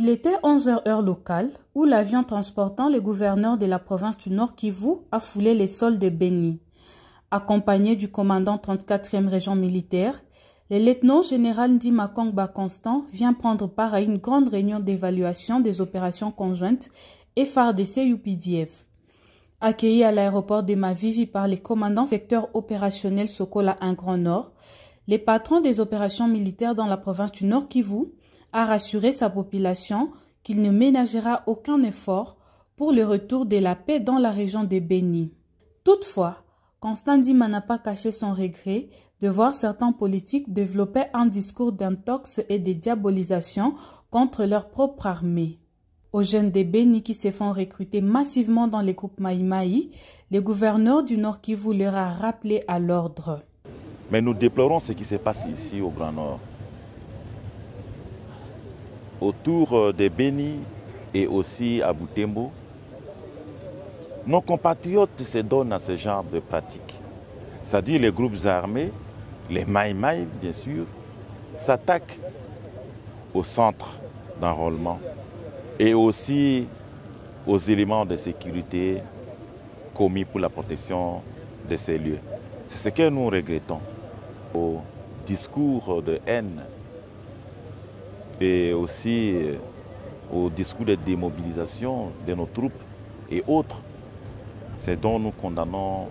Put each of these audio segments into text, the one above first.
Il était 11 h heure locale où l'avion transportant le gouverneur de la province du Nord Kivu a foulé les sols de Beni. Accompagné du commandant 34e région militaire, le lieutenant-général Ndima Kongba Constant vient prendre part à une grande réunion d'évaluation des opérations conjointes FARDC-UPDF. Accueilli à l'aéroport de Mavivi par les commandants secteur opérationnel Sokola 1 Grand Nord, le patron des opérations militaires dans la province du Nord Kivu a rassuré sa population qu'il ne ménagera aucun effort pour le retour de la paix dans la région de Beni. Toutefois, Constant Ndima n'a pas caché son regret de voir certains politiques développer un discours d'intox et de diabolisation contre leur propre armée. Aux jeunes de Beni qui se font recruter massivement dans les groupes Maï-Maï, le gouverneur du Nord Kivu leur a rappelé à l'ordre. Mais nous déplorons ce qui se passe ici au Grand Nord. Autour de Beni et aussi à Butembo, nos compatriotes se donnent à ce genre de pratiques. C'est-à-dire les groupes armés, les Maï-Maï bien sûr, s'attaquent au centre d'enrôlement et aussi aux éléments de sécurité commis pour la protection de ces lieux. C'est ce que nous regrettons. Au discours de haine et aussi au discours de démobilisation de nos troupes et autres, c'est dont nous condamnons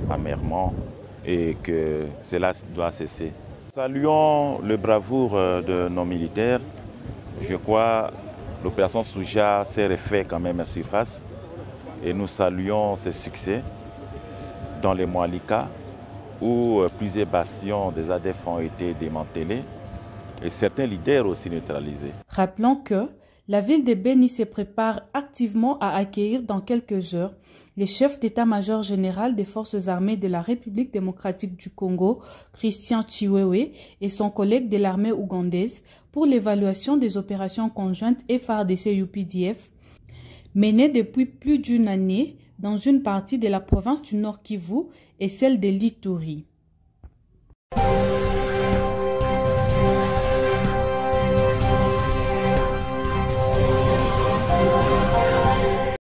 amèrement et que cela doit cesser. Saluons le bravoure de nos militaires. Je crois que l'opération Souja s'est refaite quand même à surface et nous saluons ses succès dans les Moalika où plusieurs bastions des ADF ont été démantelés et certains leaders aussi neutralisés. Rappelons que la ville de Beni se prépare activement à accueillir dans quelques heures le chef d'état-major général des forces armées de la République démocratique du Congo, Christian Chiwewe, et son collègue de l'armée ougandaise pour l'évaluation des opérations conjointes FARDC-UPDF menées depuis plus d'une année dans une partie de la province du Nord Kivu et celle de l'Ituri.